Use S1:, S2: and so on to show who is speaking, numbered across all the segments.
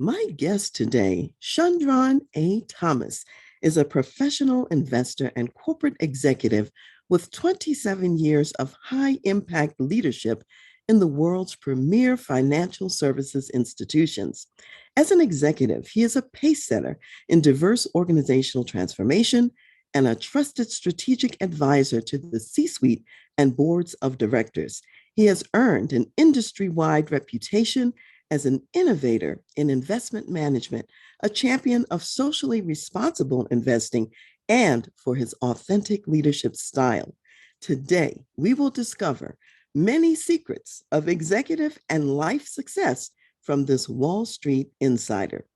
S1: My guest today, Shundrawn Thomas, is a professional investor and corporate executive with 27 years of high impact leadership in the world's premier financial services institutions. As an executive, he is a pace setter in diverse organizational transformation and a trusted strategic advisor to the C suite and boards of directors. He has earned an industry wide reputation as an innovator in investment management, a champion of socially responsible investing, and for his authentic leadership style. Today, we will discover many secrets of executive and life success from this Wall Street insider.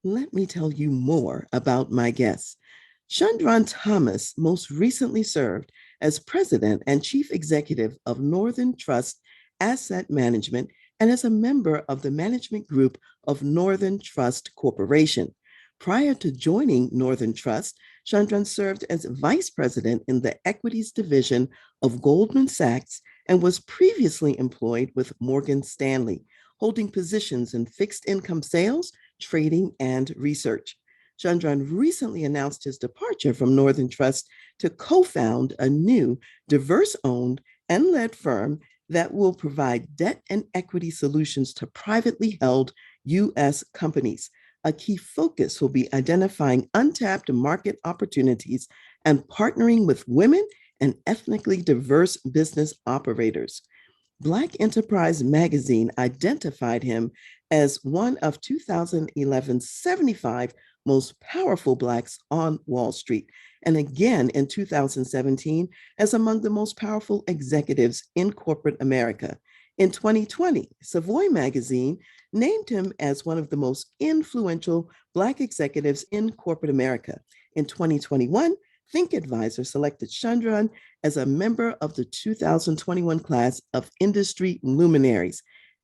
S1: Let me tell you more about my guest. Shundrawn Thomas most recently served as president and chief executive of Northern Trust Asset Management and as a member of the management group of Northern Trust Corporation. Prior to joining Northern Trust, Shundrawn served as vice president in the equities division of Goldman Sachs and was previously employed with Morgan Stanley, holding positions in fixed income sales, trading, and research. Shundrawn recently announced his departure from Northern Trust to co-found a new diverse-owned and led firm that will provide debt and equity solutions to privately held U.S. companies. A key focus will be identifying untapped market opportunities and partnering with women and ethnically diverse business operators. Black Enterprise magazine identified him as one of 2011's 75 most powerful Blacks on Wall Street, and again in 2017 as among the most powerful executives in corporate America. In 2020, Savoy magazine named him as one of the most influential Black executives in corporate America. In 2021, Think Advisor selected Shundrawn as a member of the 2021 class of industry luminaries,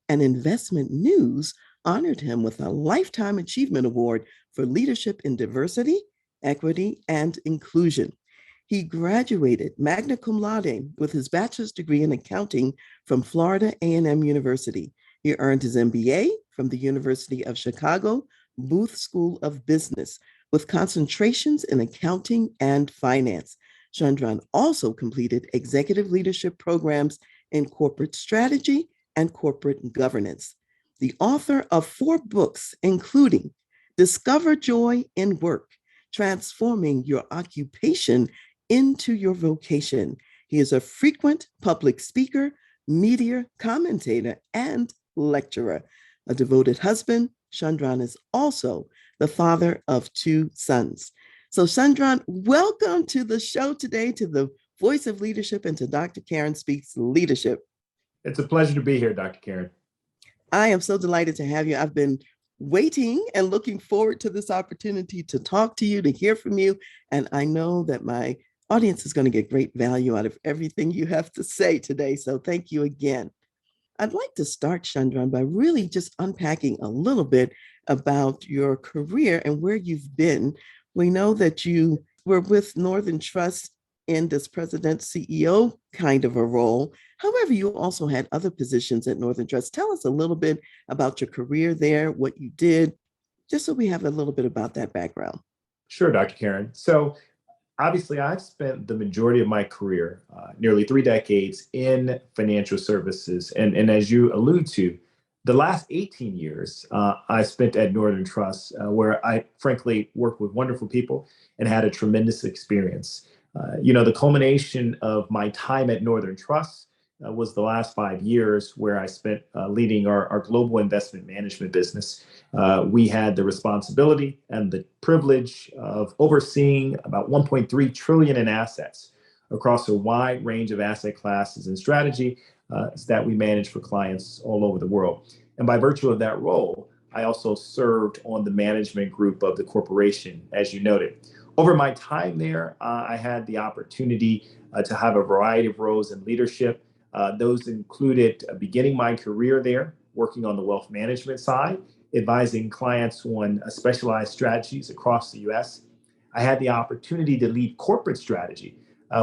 S1: and Investment News honored him with a Lifetime Achievement Award for leadership in diversity, equity, and inclusion. He graduated magna cum laude with his bachelor's degree in accounting from Florida A&M University. He earned his MBA from the University of Chicago Booth School of Business with concentrations in accounting and finance. Shundrawn also completed executive leadership programs in corporate strategy and corporate governance. The author of 4 books, including Discover Joy in Work, Transforming Your Occupation into Your Vocation. He is a frequent public speaker, media commentator, and lecturer. A devoted husband, Shundrawn is also the father of 2 sons. So, Shundrawn, welcome to the show today, to the Voice of Leadership and to Dr. Karen Speaks Leadership.
S2: It's a pleasure to be here, Dr. Karen.
S1: I am so delighted to have you. I've been waiting and looking forward to this opportunity to talk to you, to hear from you. And I know that my audience is going to get great value out of everything you have to say today. So thank you again. I'd like to start, Shundrawn, by really just unpacking a little bit about your career and where you've been. We know that you were with Northern Trust in this president CEO kind of a role. However, you also had other positions at Northern Trust. Tell us a little bit about your career there, what you did, just so we have a little bit about that background.
S2: Sure, Dr. Karen. So obviously, I've spent the majority of my career, nearly 3 decades, in financial services. And as you allude to, the last 18 years I spent at Northern Trust, where I frankly worked with wonderful people and had a tremendous experience. The culmination of my time at Northern Trust was the last 5 years where I spent leading our global investment management business. We had the responsibility and the privilege of overseeing about 1.3 trillion in assets across a wide range of asset classes and strategy that we manage for clients all over the world. And by virtue of that role, I also served on the management group of the corporation, as you noted. Over my time there, I had the opportunity to have a variety of roles in leadership. Those included beginning my career there, working on the wealth management side, advising clients on specialized strategies across the US. I had the opportunity to lead corporate strategy,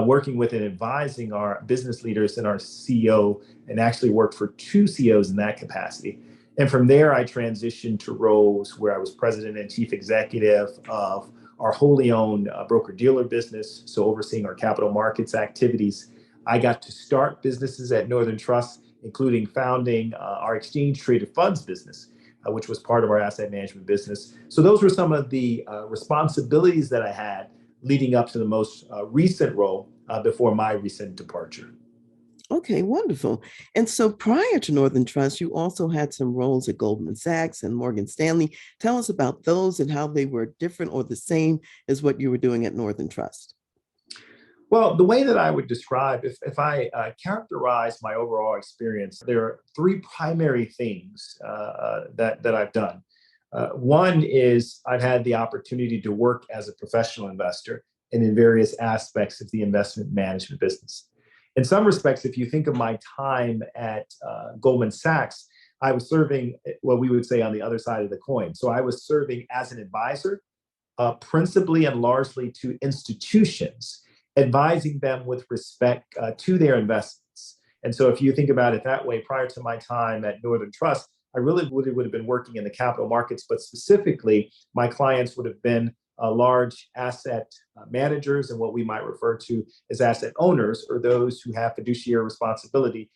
S2: working with and advising our business leaders and our CEO, and actually worked for 2 CEOs in that capacity. And from there, I transitioned to roles where I was president and chief executive of our wholly owned broker-dealer business, so overseeing our capital markets activities. I got to start businesses at Northern Trust, including founding our exchange-traded funds business, which was part of our asset management business. So those were some of the responsibilities that I had leading up to the most recent role before my recent departure.
S1: Okay, wonderful. And so prior to Northern Trust, you also had some roles at Goldman Sachs and Morgan Stanley. Tell us about those and how they were different or the same as what you were doing at Northern Trust.
S2: Well, the way that I would describe, if I characterize my overall experience, there are three primary things that I've done. One is I've had the opportunity to work as a professional investor and in various aspects of the investment management business. In some respects, if you think of my time at Goldman Sachs, I was serving what we would say on the other side of the coin. So I was serving as an advisor, principally and largely to institutions, advising them with respect to their investments. And so if you think about it that way, prior to my time at Northern Trust, I really would have been working in the capital markets, but specifically, my clients would have been large asset managers and what we might refer to as asset owners, or those who have fiduciary responsibility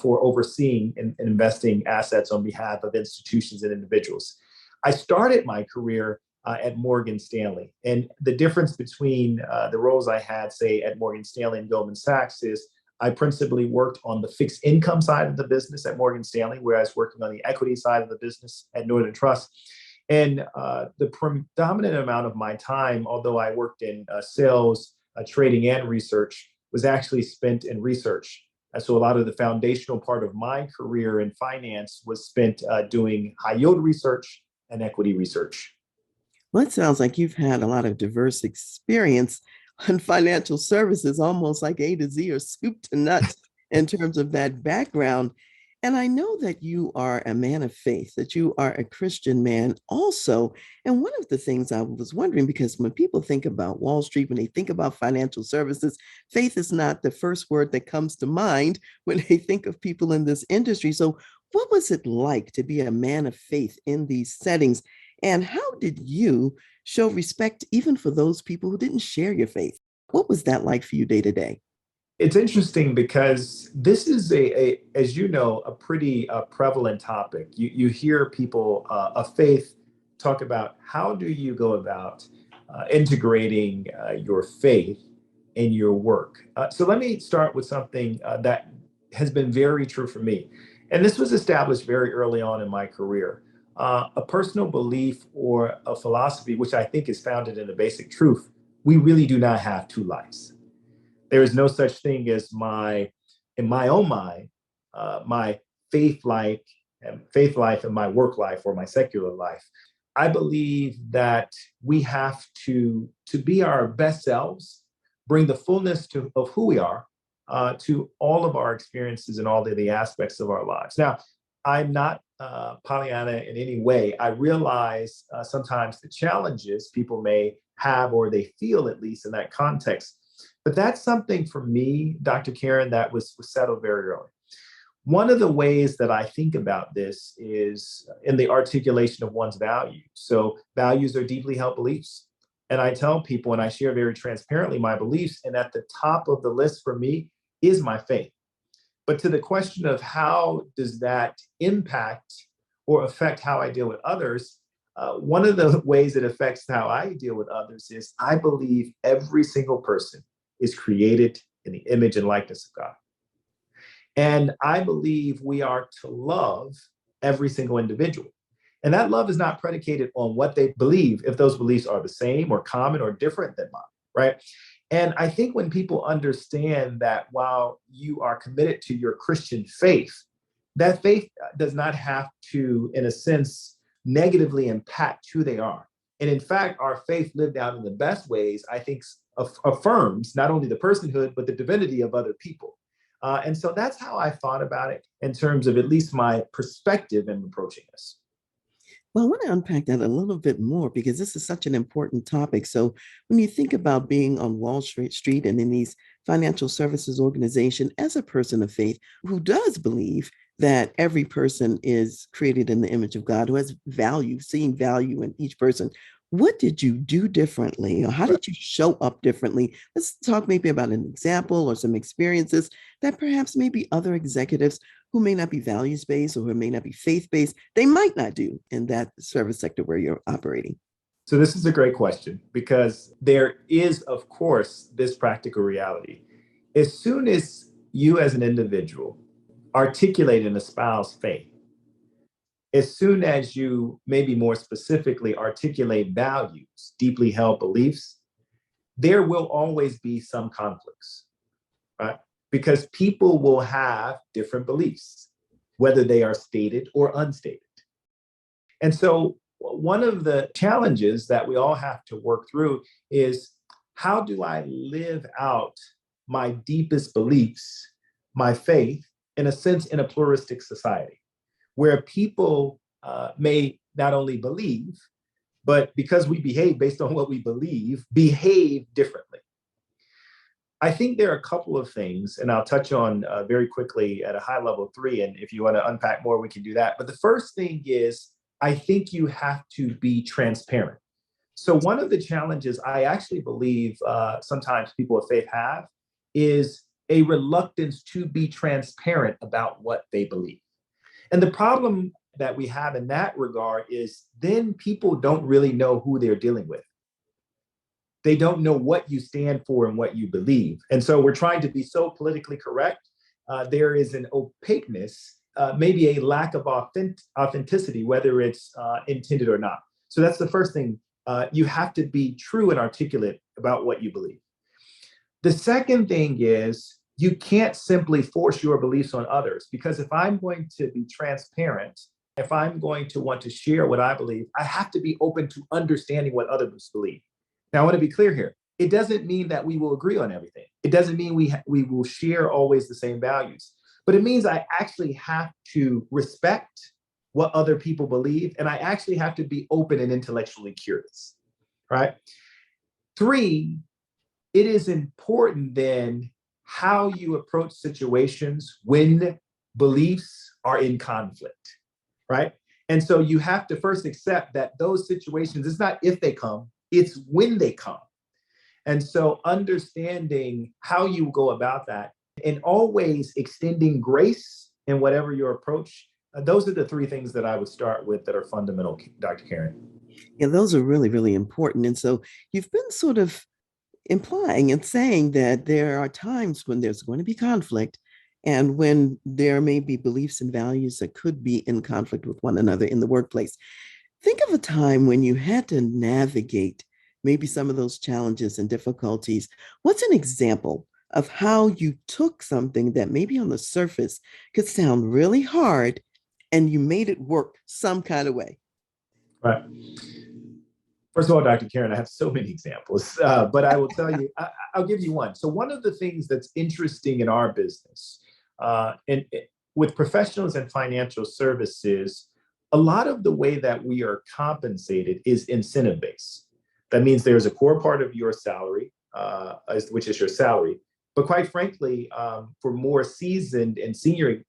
S2: for overseeing and investing assets on behalf of institutions and individuals. I started my career at Morgan Stanley. And the difference between the roles I had, say, at Morgan Stanley and Goldman Sachs is I principally worked on the fixed income side of the business at Morgan Stanley, whereas working on the equity side of the business at Northern Trust. And the predominant amount of my time, although I worked in sales, trading, and research, was actually spent in research. So a lot of the foundational part of my career in finance was spent doing high yield research and equity research.
S1: Well, it sounds like you've had a lot of diverse experience on financial services, almost like A to Z or soup to nuts in terms of that background. And I know that you are a man of faith, that you are a Christian man also. And one of the things I was wondering, because when people think about Wall Street, when they think about financial services, faith is not the first word that comes to mind when they think of people in this industry. So, what was it like to be a man of faith in these settings? And how did you show respect even for those people who didn't share your faith? What was that like for you day to day?
S2: It's interesting because this is as you know, a pretty prevalent topic. You hear people of faith talk about how do you go about integrating your faith in your work. So let me start with something that has been very true for me. And this was established very early on in my career. A personal belief or a philosophy, which I think is founded in a basic truth, we really do not have two lives. There is no such thing as in my own mind, my faith life and my work life or my secular life. I believe that we have to be our best selves, bring the fullness of who we are to all of our experiences and all of the aspects of our lives. Now, I'm not Pollyanna in any way. I realize sometimes the challenges people may have or they feel, at least in that context. But that's something for me, Dr. Karen, that was settled very early. One of the ways that I think about this is in the articulation of one's values. So values are deeply held beliefs. And I tell people, and I share very transparently my beliefs, and at the top of the list for me is my faith. But to the question of how does that impact or affect how I deal with others, one of the ways it affects how I deal with others is I believe every single person is created in the image and likeness of God. And I believe we are to love every single individual. And that love is not predicated on what they believe, if those beliefs are the same or common or different than mine, right? And I think when people understand that while you are committed to your Christian faith, that faith does not have to, in a sense, negatively impact who they are. And in fact, our faith lived out in the best ways, I think, affirms not only the personhood, but the divinity of other people. And so that's how I thought about it in terms of at least my perspective in approaching this.
S1: Well, I want to unpack that a little bit more because this is such an important topic. So, when you think about being on Wall Street and in these financial services organization as a person of faith who does believe that every person is created in the image of God, who has value, seeing value in each person. What did you do differently, or how did you show up differently? Let's talk maybe about an example or some experiences that perhaps maybe other executives who may not be values based or who may not be faith based, they might not do in that service sector where you're operating.
S2: So this is a great question because there is, of course, this practical reality. As soon as you as an individual articulate and espouse faith, as soon as you maybe more specifically articulate values, deeply held beliefs, there will always be some conflicts, right? Because people will have different beliefs, whether they are stated or unstated. And so one of the challenges that we all have to work through is, how do I live out my deepest beliefs, my faith, in a sense, in a pluralistic society where people may not only believe, but because we behave based on what we believe, behave differently. I think there are a couple of things, and I'll touch on very quickly at a high level three. And if you want to unpack more, we can do that. But the first thing is, I think you have to be transparent. So one of the challenges I actually believe sometimes people of faith have is a reluctance to be transparent about what they believe. And the problem that we have in that regard is then people don't really know who they're dealing with. They don't know what you stand for and what you believe. And so we're trying to be so politically correct. There is an opaqueness, maybe a lack of authenticity, whether it's intended or not. So that's the first thing. You have to be true and articulate about what you believe. The second thing is, you can't simply force your beliefs on others, because if I'm going to be transparent, if I'm going to want to share what I believe, I have to be open to understanding what others believe. Now, I want to be clear here. It doesn't mean that we will agree on everything. It doesn't mean we will share always the same values, but it means I actually have to respect what other people believe, and I actually have to be open and intellectually curious, right? Three, it is important then how you approach situations when beliefs are in conflict, right? And so you have to first accept that those situations, it's not if they come, it's when they come. And so understanding how you go about that and always extending grace in whatever your approach, those are the three things that I would start with that are fundamental, Dr. Karen.
S1: Yeah, those are really, really important. And so you've been sort of implying and saying that there are times when there's going to be conflict and when there may be beliefs and values that could be in conflict with one another in the workplace. Think of a time when you had to navigate maybe some of those challenges and difficulties. What's an example of how you took something that maybe on the surface could sound really hard and you made it work some kind of way?
S2: Right. First of all, Dr. Karen, I have so many examples, but I will tell you, I'll give you one. So one of the things that's interesting in our business, and with professionals and financial services, a lot of the way that we are compensated is incentive-based. That means there's a core part of your salary, which is your salary. But quite frankly, for more seasoned and senior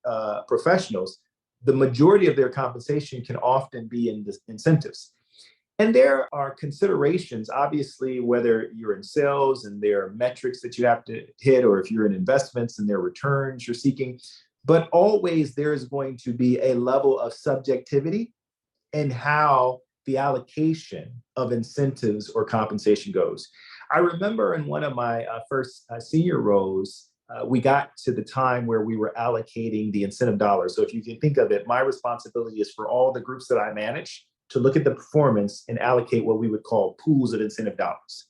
S2: professionals, the majority of their compensation can often be in the incentives. And there are considerations, obviously, whether you're in sales and there are metrics that you have to hit, or if you're in investments and there are returns you're seeking. But always there is going to be a level of subjectivity in how the allocation of incentives or compensation goes. I remember in one of my first senior roles, we got to the time where we were allocating the incentive dollars. So if you can think of it, my responsibility is for all the groups that I manage to look at the performance and allocate what we would call pools of incentive dollars.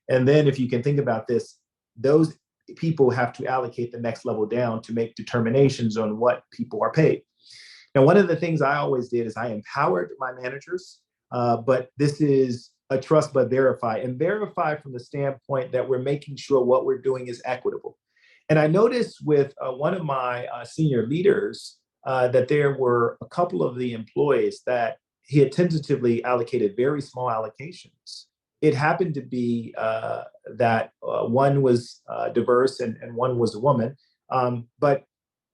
S2: And then if you can think about this, those people have to allocate the next level down to make determinations on what people are paid. Now, one of the things I always did is I empowered my managers, but this is a trust but verify, and verify from the standpoint that we're making sure what we're doing is equitable. And I noticed with one of my senior leaders that there were a couple of the employees that he had tentatively allocated very small allocations. It happened to be that one was diverse and one was a woman. But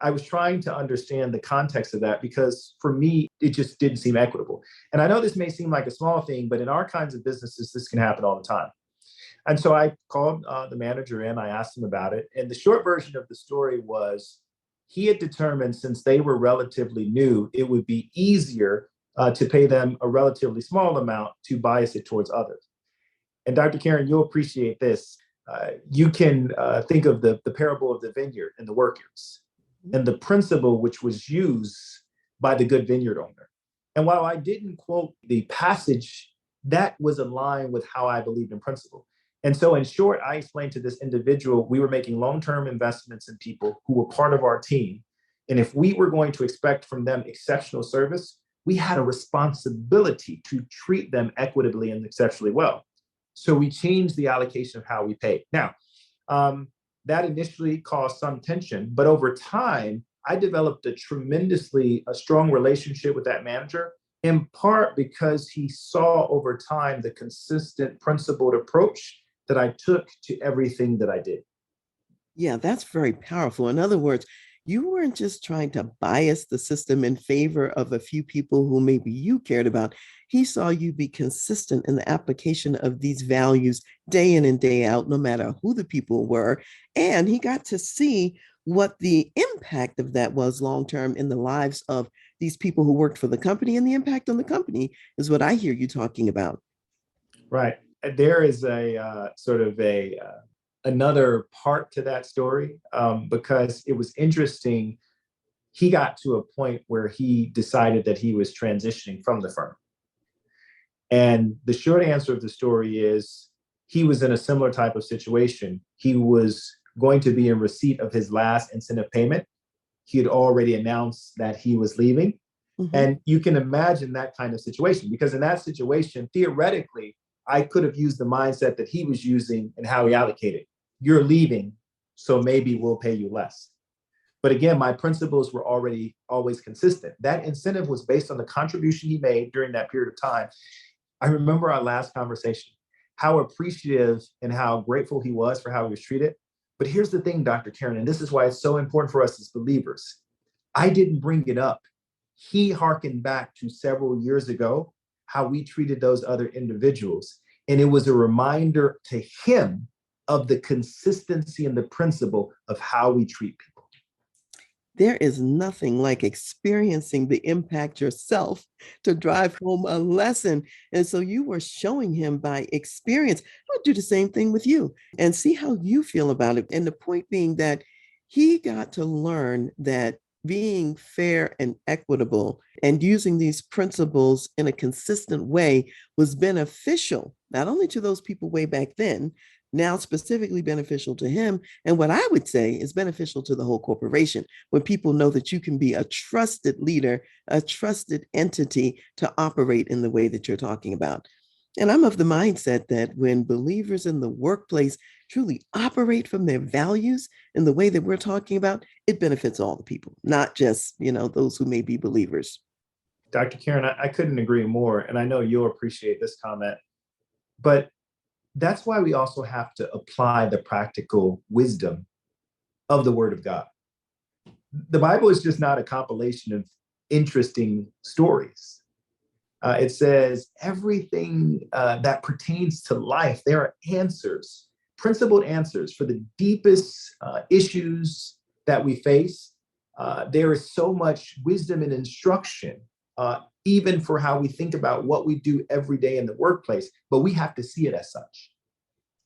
S2: I was trying to understand the context of that because for me, it just didn't seem equitable. And I know this may seem like a small thing, but in our kinds of businesses, this can happen all the time. And so I called the manager in, I asked him about it. And the short version of the story was he had determined since they were relatively new, it would be easier to pay them a relatively small amount to bias it towards others. And Dr. Karen, you'll appreciate this. You can think of the parable of the vineyard and the workers and the principle which was used by the good vineyard owner. And while I didn't quote the passage, that was aligned with how I believed in principle. And so, in short, I explained to this individual we were making long-term investments in people who were part of our team. And if we were going to expect from them exceptional service, we had a responsibility to treat them equitably and exceptionally well. So we changed the allocation of how we pay. Now, that initially caused some tension, but over time, I developed a strong relationship with that manager, in part because he saw over time the consistent principled approach that I took to everything that I did.
S1: Yeah, that's very powerful. In other words, you weren't just trying to bias the system in favor of a few people who maybe you cared about. He saw you be consistent in the application of these values day in and day out, no matter who the people were. And he got to see what the impact of that was long term in the lives of these people who worked for the company. And the impact on the company is what I hear you talking about.
S2: Right. There is a sort of another part to that story because it was interesting. He got to a point where he decided that he was transitioning from the firm. And the short answer of the story is he was in a similar type of situation. He was going to be in receipt of his last incentive payment. He had already announced that he was leaving. Mm-hmm. And you can imagine that kind of situation, because in that situation, theoretically, I could have used the mindset that he was using and how he allocated. You're leaving, so maybe we'll pay you less. But again, my principles were already always consistent. That incentive was based on the contribution he made during that period of time. I remember our last conversation, how appreciative and how grateful he was for how he was treated. But here's the thing, Dr. Karen, and this is why it's so important for us as believers. I didn't bring it up. He hearkened back to several years ago, how we treated those other individuals. And it was a reminder to him of the consistency and the principle of how we treat people.
S1: There is nothing like experiencing the impact yourself to drive home a lesson. And so you were showing him by experience. I'll do the same thing with you and see how you feel about it. And the point being that he got to learn that being fair and equitable and using these principles in a consistent way was beneficial, not only to those people way back then, now specifically beneficial to him. And what I would say is beneficial to the whole corporation when people know that you can be a trusted leader, a trusted entity to operate in the way that you're talking about. And I'm of the mindset that when believers in the workplace truly operate from their values in the way that we're talking about, it benefits all the people, not just, those who may be believers.
S2: Dr. Karen, I couldn't agree more. And I know you'll appreciate this comment, but that's why we also have to apply the practical wisdom of the Word of God. The Bible is just not a compilation of interesting stories. It says everything that pertains to life, there are answers, principled answers for the deepest issues that we face. There is so much wisdom and instruction, even for how we think about what we do every day in the workplace, but we have to see it as such.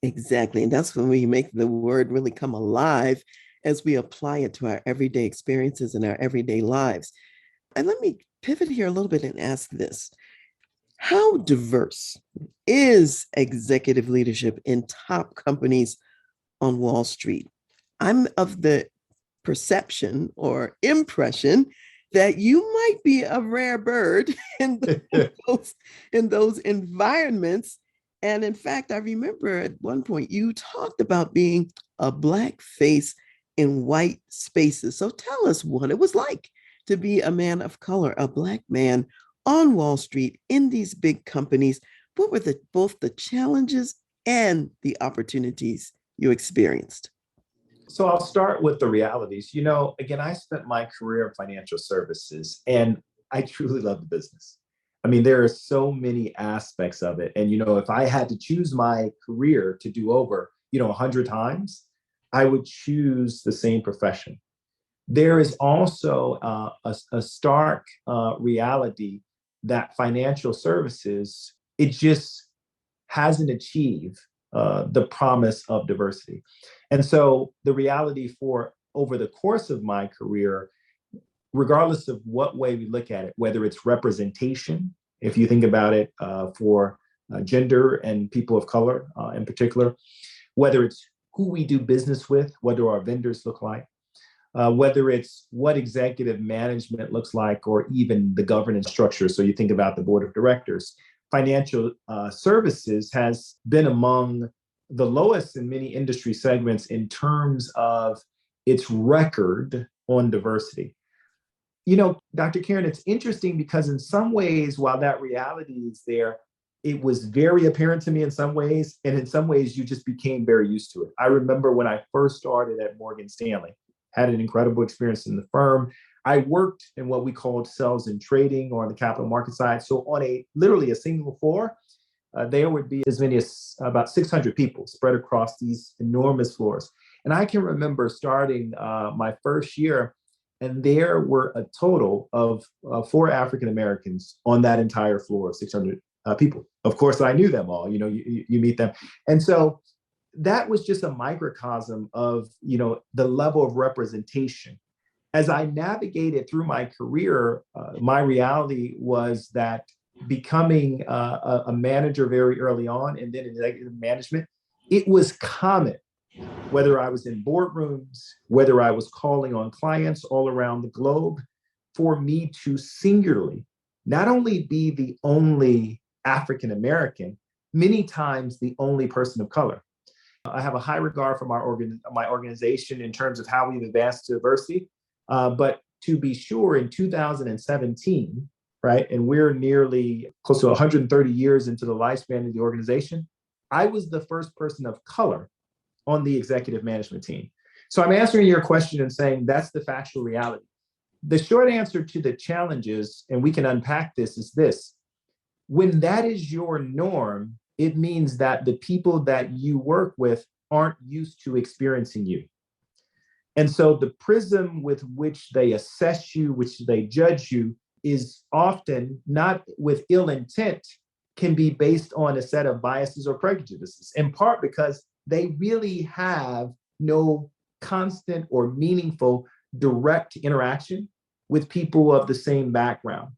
S1: Exactly. And that's when we make the word really come alive as we apply it to our everyday experiences and our everyday lives. And let me pivot here a little bit and ask this. How diverse is executive leadership in top companies on Wall Street? I'm of the perception or impression that you might be a rare bird in those environments. And in fact, I remember at one point you talked about being a Black face in white spaces. So tell us what it was like to be a man of color, a Black man on Wall Street in these big companies. What were both the challenges and the opportunities you experienced?
S2: So I'll start with the realities. Again, I spent my career in financial services and I truly love the business. I mean, there are so many aspects of it. And, if I had to choose my career to do over, 100 times, I would choose the same profession. There is also a stark reality that financial services, it just hasn't achieved the promise of diversity. And so the reality for over the course of my career, regardless of what way we look at it, whether it's representation, if you think about it for gender and people of color in particular, whether it's who we do business with, what do our vendors look like, whether it's what executive management looks like, or even the governance structure. So you think about the board of directors. Financial services has been among the lowest in many industry segments in terms of its record on diversity. Dr. Karen, it's interesting because in some ways, while that reality is there, it was very apparent to me in some ways, and in some ways, you just became very used to it. I remember when I first started at Morgan Stanley, had an incredible experience in the firm. I worked in what we called sales and trading, or on the capital market side. So on literally a single floor, there would be as many as about 600 people spread across these enormous floors. And I can remember starting my first year, and there were a total of 4 African Americans on that entire floor of 600 people. Of course, I knew them all. You meet them, and so that was just a microcosm of the level of representation. As I navigated through my career, my reality was that becoming a manager very early on, and then in executive management, it was common, whether I was in boardrooms, whether I was calling on clients all around the globe, for me to singularly not only be the only African American, many times the only person of color. I have a high regard for my organization in terms of how we've advanced diversity. But to be sure, in 2017, right, and we're nearly close to 130 years into the lifespan of the organization, I was the first person of color on the executive management team. So I'm answering your question and saying that's the factual reality. The short answer to the challenges, and we can unpack this, is this. When that is your norm, it means that the people that you work with aren't used to experiencing you. And so the prism with which they assess you, which they judge you, is often not with ill intent, can be based on a set of biases or prejudices, in part because they really have no constant or meaningful direct interaction with people of the same background.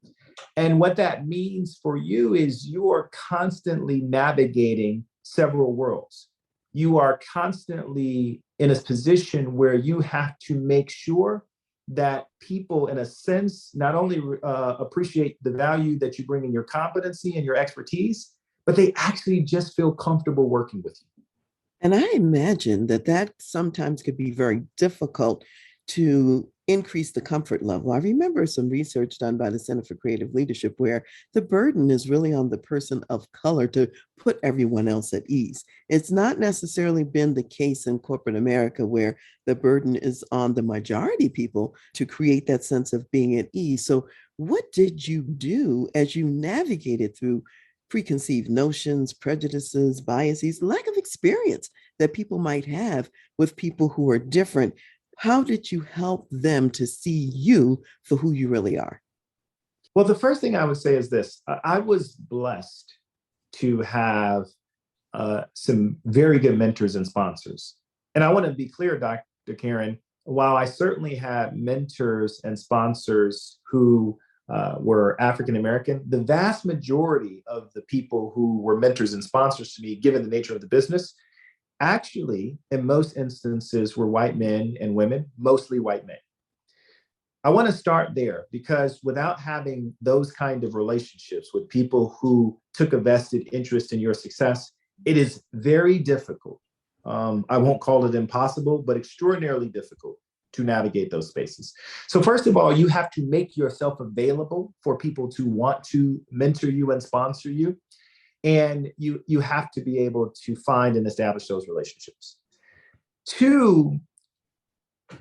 S2: And what that means for you is you are constantly navigating several worlds. You are constantly in a position where you have to make sure that people, in a sense, not only appreciate the value that you bring in your competency and your expertise, but they actually just feel comfortable working with you.
S1: And I imagine that sometimes could be very difficult to increase the comfort level. I remember some research done by the Center for Creative Leadership where the burden is really on the person of color to put everyone else at ease. It's not necessarily been the case in corporate America where the burden is on the majority people to create that sense of being at ease. So what did you do as you navigated through preconceived notions, prejudices, biases, lack of experience that people might have with people who are different? How did you help them to see you for who you really are?
S2: Well, the first thing I would say is this. I was blessed to have some very good mentors and sponsors. And I want to be clear, Dr. Karen, while I certainly had mentors and sponsors who were African American, the vast majority of the people who were mentors and sponsors to me, given the nature of the business, actually, in most instances, were white men and women, mostly white men. I want to start there because without having those kind of relationships with people who took a vested interest in your success, it is very difficult. I won't call it impossible, but extraordinarily difficult to navigate those spaces. So first of all, you have to make yourself available for people to want to mentor you and sponsor you. And you have to be able to find and establish those relationships. Two,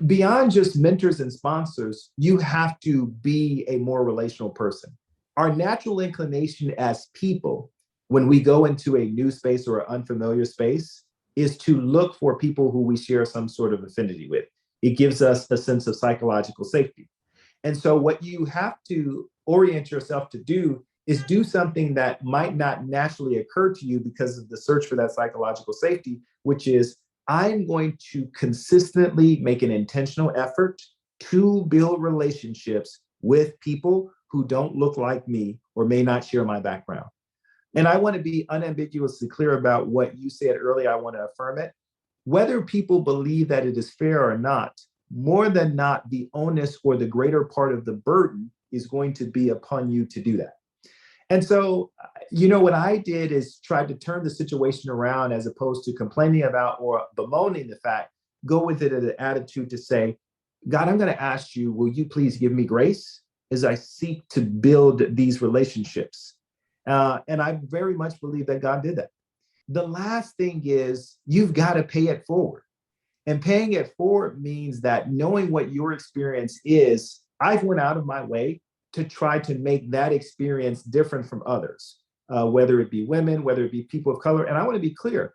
S2: Beyond just mentors and sponsors, you have to be a more relational person. Our natural inclination as people, when we go into a new space or an unfamiliar space, is to look for people who we share some sort of affinity with. It gives us a sense of psychological safety. And so, what you have to orient yourself to do is do something that might not naturally occur to you because of the search for that psychological safety, which is I'm going to consistently make an intentional effort to build relationships with people who don't look like me or may not share my background. And I want to be unambiguously clear about what you said earlier. I want to affirm it. Whether people believe that it is fair or not, more than not, the onus or the greater part of the burden is going to be upon you to do that. And so, what I did is try to turn the situation around as opposed to complaining about or bemoaning the fact, go with it as an attitude to say, God, I'm going to ask you, will you please give me grace as I seek to build these relationships? And I very much believe that God did that. The last thing is you've got to pay it forward. And paying it forward means that knowing what your experience is, I've went out of my way to try to make that experience different from others, whether it be women, whether it be people of color. And I want to be clear,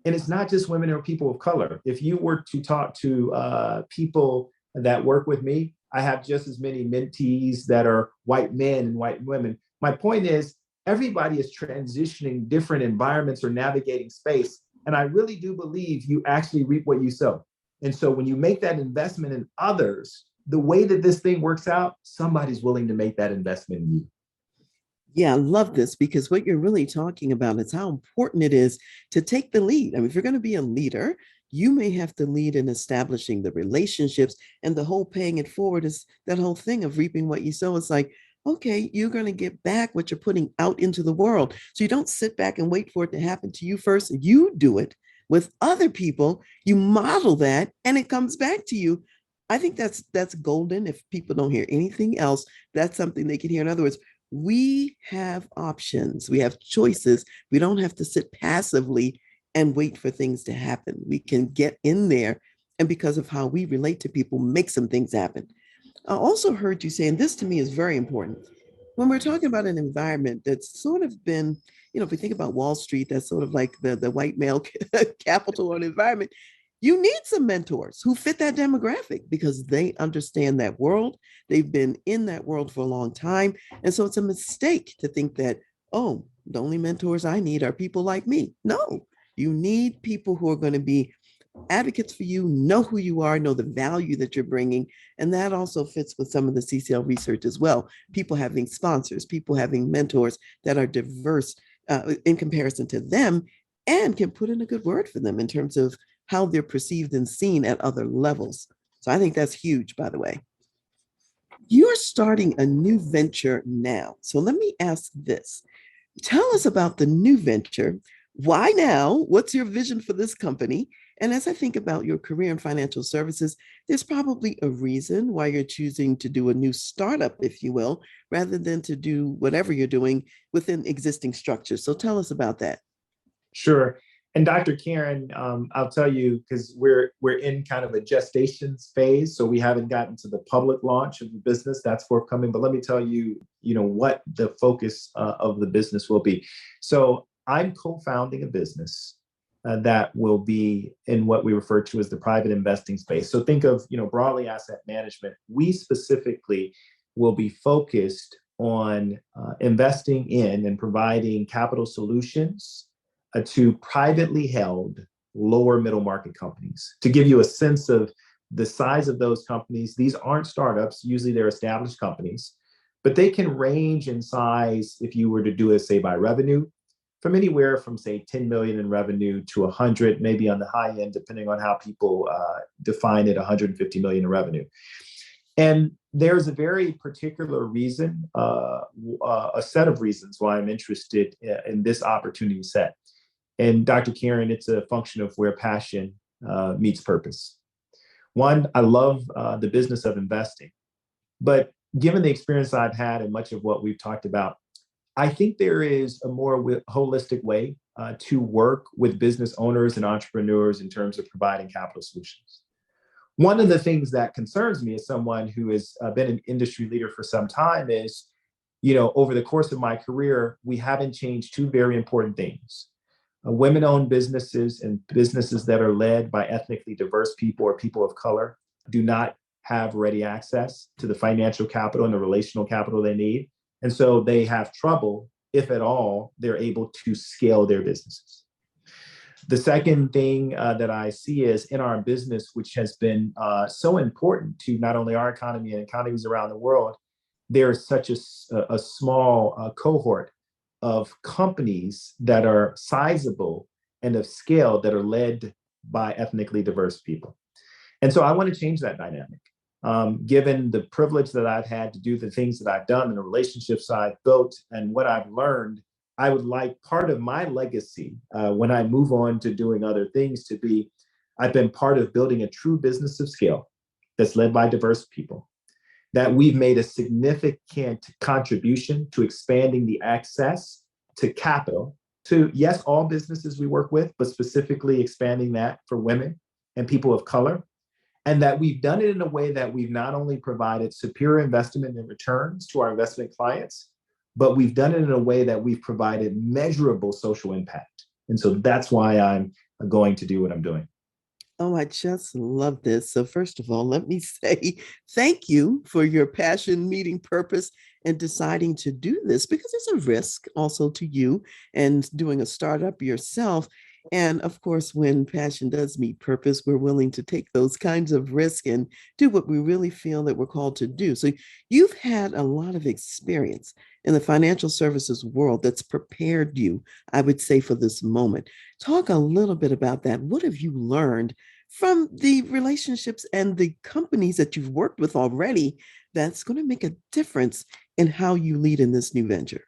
S2: and it's not just women or people of color. If you were to talk to people that work with me, I have just as many mentees that are white men and white women. My point is, everybody is transitioning different environments or navigating space. And I really do believe you actually reap what you sow. And so when you make that investment in others, the way that this thing works out, somebody's willing to make that investment in you.
S1: Yeah, I love this because what you're really talking about is how important it is to take the lead. I mean, if you're going to be a leader, you may have to lead in establishing the relationships, and the whole paying it forward is that whole thing of reaping what you sow. It's like, okay, you're going to get back what you're putting out into the world. So you don't sit back and wait for it to happen to you first. You do it with other people. You model that, and it comes back to you. I think that's golden. If people don't hear anything else, that's something they can hear. In other words, we have options, we have choices. We don't have to sit passively and wait for things to happen. We can get in there, and because of how we relate to people, make some things happen. I also heard you say, and this to me is very important, when we're talking about an environment that's sort of been, if we think about Wall Street, that's sort of like the white male capital or environment. You need some mentors who fit that demographic because they understand that world. They've been in that world for a long time. And so it's a mistake to think that, oh, the only mentors I need are people like me. No, you need people who are going to be advocates for you, know who you are, know the value that you're bringing. And that also fits with some of the CCL research as well. People having sponsors, people having mentors that are diverse in comparison to them and can put in a good word for them in terms of how they're perceived and seen at other levels. So I think that's huge, by the way. You're starting a new venture now. So let me ask this. Tell us about the new venture. Why now? What's your vision for this company? And as I think about your career in financial services, there's probably a reason why you're choosing to do a new startup, if you will, rather than to do whatever you're doing within existing structures. So tell us about that.
S2: Sure. And Dr. Karen, I'll tell you, because we're in kind of a gestation phase, so we haven't gotten to the public launch of the business. That's forthcoming. But let me tell you, what the focus of the business will be. So I'm co-founding a business that will be in what we refer to as the private investing space. So think of, broadly asset management. We specifically will be focused on investing in and providing capital solutions to privately held lower middle market companies. To give you a sense of the size of those companies, these aren't startups. Usually they're established companies, but they can range in size if you were to do it, say, by revenue, from anywhere from, say, 10 million in revenue to 100, maybe on the high end, depending on how people define it, 150 million in revenue. And there's a very particular reason, a set of reasons why I'm interested in this opportunity set. And Dr. Karen, it's a function of where passion meets purpose. One, I love the business of investing, but given the experience I've had and much of what we've talked about, I think there is a more holistic way to work with business owners and entrepreneurs in terms of providing capital solutions. One of the things that concerns me as someone who has been an industry leader for some time is, over the course of my career, we haven't changed two very important things. Women-owned businesses and businesses that are led by ethnically diverse people or people of color do not have ready access to the financial capital and the relational capital they need. And so they have trouble, if at all, they're able to scale their businesses. The second thing that I see is in our business, which has been so important to not only our economy and economies around the world, there is such a small cohort of companies that are sizable and of scale that are led by ethnically diverse people. And so I want to change that dynamic. Given the privilege that I've had to do the things that I've done and the relationships I've built and what I've learned, I would like part of my legacy when I move on to doing other things to be, I've been part of building a true business of scale that's led by diverse people, that we've made a significant contribution to expanding the access to capital to, yes, all businesses we work with, but specifically expanding that for women and people of color. And that we've done it in a way that we've not only provided superior investment and returns to our investment clients, but we've done it in a way that we've provided measurable social impact. And so that's why I'm going to do what I'm doing.
S1: Oh, I just love this. So, first of all, let me say thank you for your passion meeting purpose and deciding to do this because it's a risk also to you and doing a startup yourself. And of course, when passion does meet purpose, we're willing to take those kinds of risks and do what we really feel that we're called to do. So, you've had a lot of experience in the financial services world that's prepared you, I would say, for this moment. Talk a little bit about that. What have you learned from the relationships and the companies that you've worked with already that's going to make a difference in how you lead in this new venture?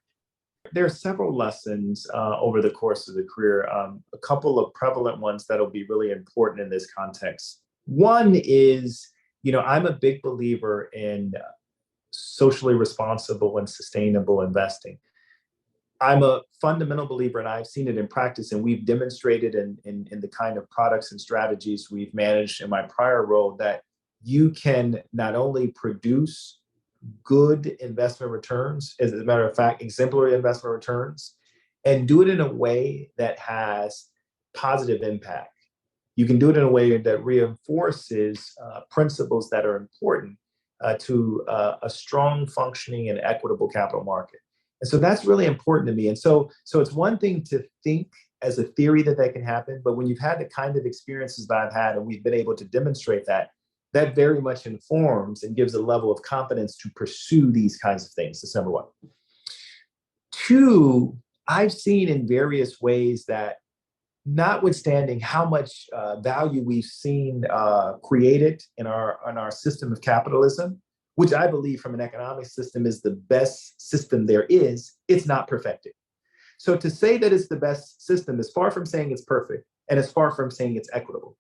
S2: There are several lessons over the course of the career, a couple of prevalent ones that'll be really important in this context. One is, I'm a big believer in socially responsible and sustainable investing. I'm a fundamental believer, and I've seen it in practice, and we've demonstrated in the kind of products and strategies we've managed in my prior role that you can not only produce good investment returns, as a matter of fact, exemplary investment returns, and do it in a way that has positive impact. You can do it in a way that reinforces principles that are important to a strong, functioning, and equitable capital market. And so that's really important to me. And so it's one thing to think as a theory that can happen, but when you've had the kind of experiences that I've had and we've been able to demonstrate that, that very much informs and gives a level of confidence to pursue these kinds of things. That's number one. Two, I've seen in various ways that notwithstanding how much value we've seen created in our system of capitalism, which I believe from an economic system is the best system there is, it's not perfected. So to say that it's the best system is far from saying it's perfect, and it's far from saying it's equitable.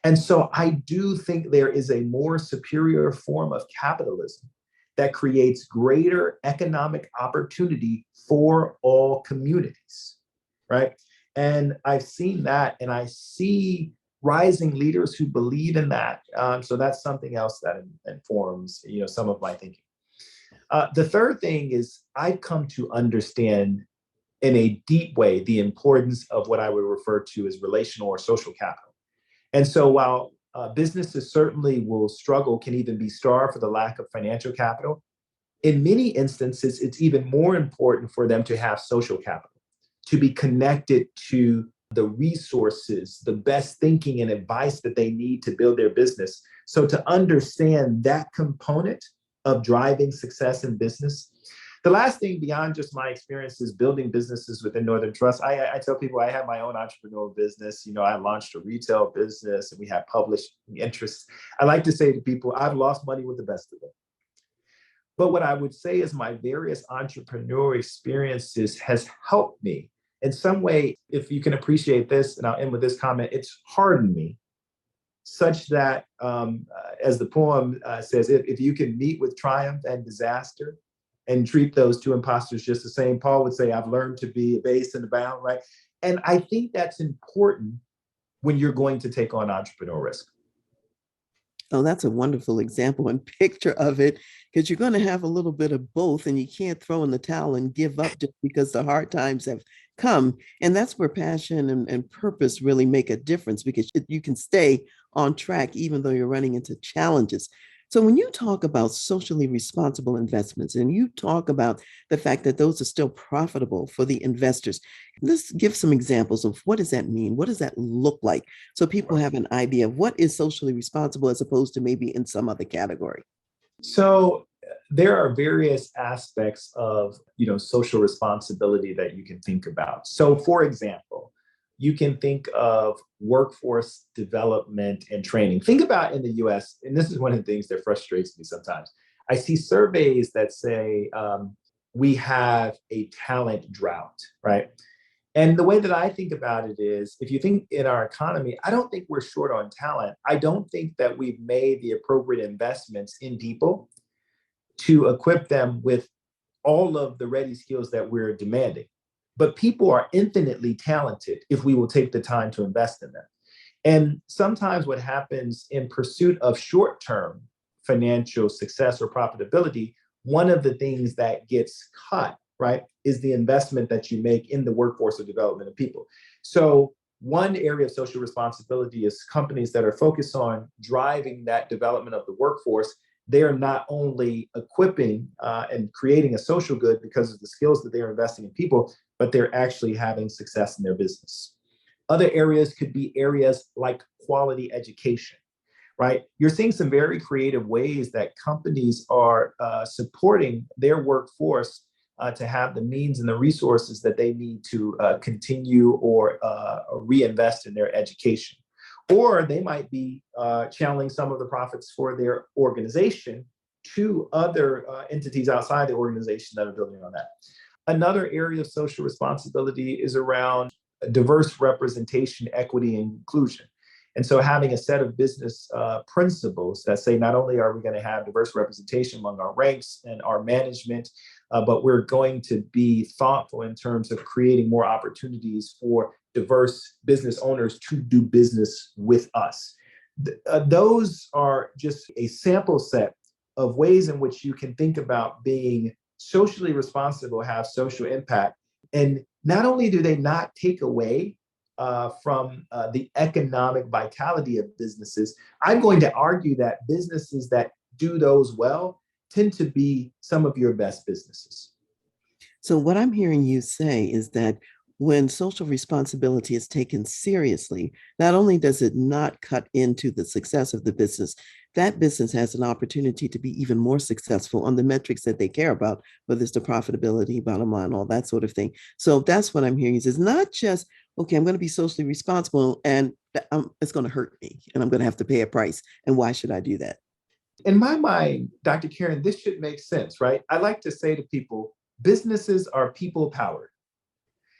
S2: And so I do think there is a more superior form of capitalism that creates greater economic opportunity for all communities, right? And I've seen that, and I see rising leaders who believe in that. So that's something else that informs, some of my thinking. The third thing is I've come to understand in a deep way the importance of what I would refer to as relational or social capital. And so while businesses certainly will struggle, can even be starved for the lack of financial capital, in many instances, it's even more important for them to have social capital, to be connected to the resources, the best thinking and advice that they need to build their business. So to understand that component of driving success in business. The last thing beyond just my experiences building businesses within Northern Trust, I tell people I have my own entrepreneurial business. I launched a retail business and we have published interests. I like to say to people, I've lost money with the best of them. But what I would say is my various entrepreneurial experiences has helped me in some way. If you can appreciate this, and I'll end with this comment, it's hardened me such that, as the poem says, if you can meet with triumph and disaster and treat those two imposters just the same, Paul would say, I've learned to be abased and abound, right? And I think that's important when you're going to take on entrepreneurial risk.
S1: Oh, that's a wonderful example and picture of it, because you're going to have a little bit of both, and you can't throw in the towel and give up just because the hard times have come. And that's where passion and purpose really make a difference, because you can stay on track even though you're running into challenges. So when you talk about socially responsible investments and you talk about the fact that those are still profitable for the investors, let's give some examples of what does that mean? What does that look like? So people have an idea of what is socially responsible as opposed to maybe in some other category.
S2: So there are various aspects of, social responsibility that you can think about. So for example, you can think of workforce development and training. Think about in the US, and this is one of the things that frustrates me sometimes. I see surveys that say we have a talent drought, right? And the way that I think about it is, if you think in our economy, I don't think we're short on talent. I don't think that we've made the appropriate investments in people to equip them with all of the ready skills that we're demanding. But people are infinitely talented if we will take the time to invest in them. And sometimes what happens in pursuit of short-term financial success or profitability, one of the things that gets cut, right, is the investment that you make in the workforce or development of people. So one area of social responsibility is companies that are focused on driving that development of the workforce. They are not only equipping and creating a social good because of the skills that they're investing in people, but they're actually having success in their business. Other areas could be areas like quality education, right? You're seeing some very creative ways that companies are supporting their workforce to have the means and the resources that they need to continue or reinvest in their education. Or they might be channeling some of the profits for their organization to other entities outside the organization that are building on that. Another area of social responsibility is around diverse representation, equity, and inclusion. And so having a set of business principles that say not only are we going to have diverse representation among our ranks and our management, but we're going to be thoughtful in terms of creating more opportunities for diverse business owners to do business with us. Those are just a sample set of ways in which you can think about being socially responsible, have social impact. And not only do they not take away from the economic vitality of businesses, I'm going to argue that businesses that do those well tend to be some of your best businesses.
S1: So, what I'm hearing you say is that when social responsibility is taken seriously, not only does it not cut into the success of the business, that business has an opportunity to be even more successful on the metrics that they care about, whether it's the profitability, bottom line, all that sort of thing. So that's what I'm hearing is it's not just, okay, I'm going to be socially responsible and it's going to hurt me and I'm going to have to pay a price. And why should I do that?
S2: In my mind, Dr. Karen, this should make sense, right? I like to say to people, businesses are people powered.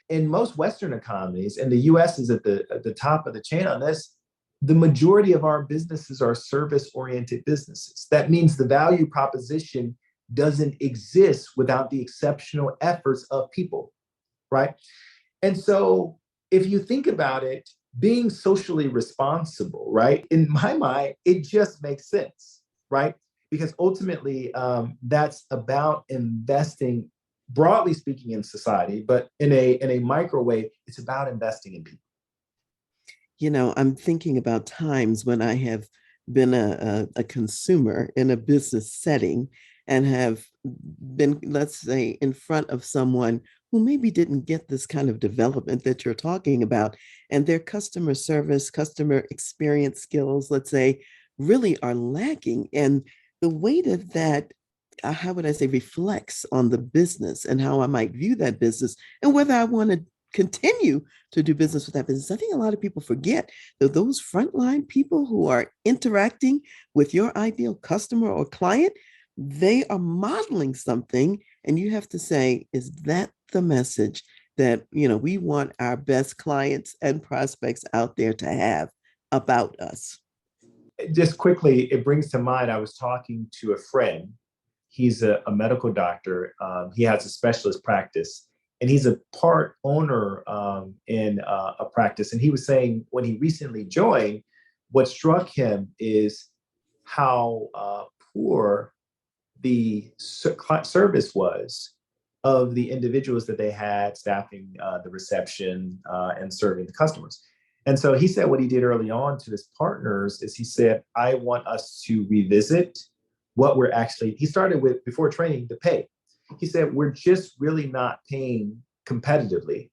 S2: In most Western economies, and the US is at the top of the chain on this, the majority of our businesses are service-oriented businesses. That means the value proposition doesn't exist without the exceptional efforts of people, right? And so if you think about it, being socially responsible, right? In my mind, it just makes sense, right? Because ultimately, that's about investing, broadly speaking, in society, but in a micro way, it's about investing in people.
S1: I'm thinking about times when I have been a consumer in a business setting and have been, let's say, in front of someone who maybe didn't get this kind of development that you're talking about, and their customer service, customer experience skills, let's say, really are lacking. And the way that how would I say, reflects on the business and how I might view that business and whether I want to continue to do business with that business. I think a lot of people forget that those frontline people who are interacting with your ideal customer or client, they are modeling something. And you have to say, is that the message that, we want our best clients and prospects out there to have about us?
S2: Just quickly, it brings to mind, I was talking to a friend. He's a medical doctor. He has a specialist practice, and he's a part owner in a practice. And he was saying when he recently joined, what struck him is how poor the service was of the individuals that they had staffing the reception and serving the customers. And so he said what he did early on to his partners is he said, I want us to revisit what we're actually, he started with, before training, the pay. He said, we're just really not paying competitively,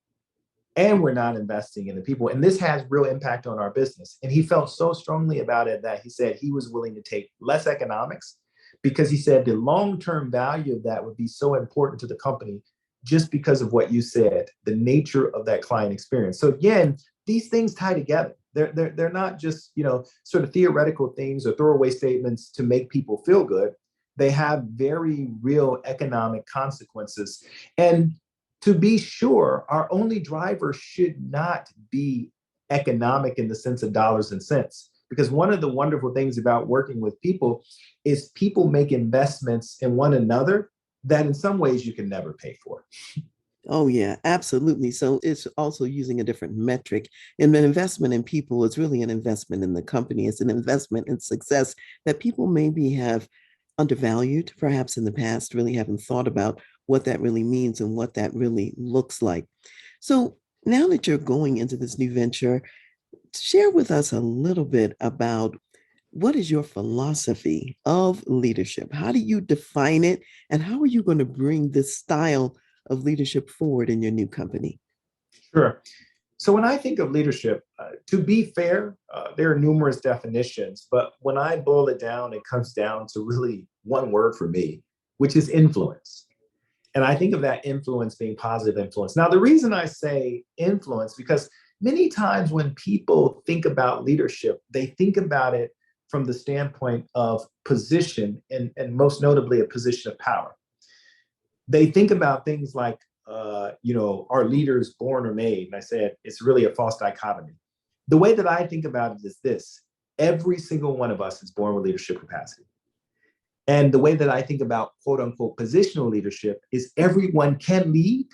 S2: and we're not investing in the people. And this has real impact on our business. And he felt so strongly about it that he said he was willing to take less economics, because he said the long-term value of that would be so important to the company, just because of what you said, the nature of that client experience. So again, these things tie together. They're not just, sort of theoretical things or throwaway statements to make people feel good. They have very real economic consequences. And to be sure, our only driver should not be economic in the sense of dollars and cents. Because one of the wonderful things about working with people is people make investments in one another that in some ways you can never pay for.
S1: Oh, yeah, absolutely. So it's also using a different metric. And an investment in people is really an investment in the company. It's an investment in success that people maybe have undervalued, perhaps in the past, really haven't thought about what that really means and what that really looks like. So now that you're going into this new venture, share with us a little bit about what is your philosophy of leadership? How do you define it? And how are you going to bring this style of leadership forward in your new company?
S2: Sure. So when I think of leadership, to be fair, there are numerous definitions, but when I boil it down, it comes down to really one word for me, which is influence. And I think of that influence being positive influence. Now, the reason I say influence, because many times when people think about leadership, they think about it from the standpoint of position, and most notably a position of power. They think about things like, are leaders born or made? And I said, it's really a false dichotomy. The way that I think about it is this: every single one of us is born with leadership capacity. And the way that I think about quote unquote positional leadership is everyone can lead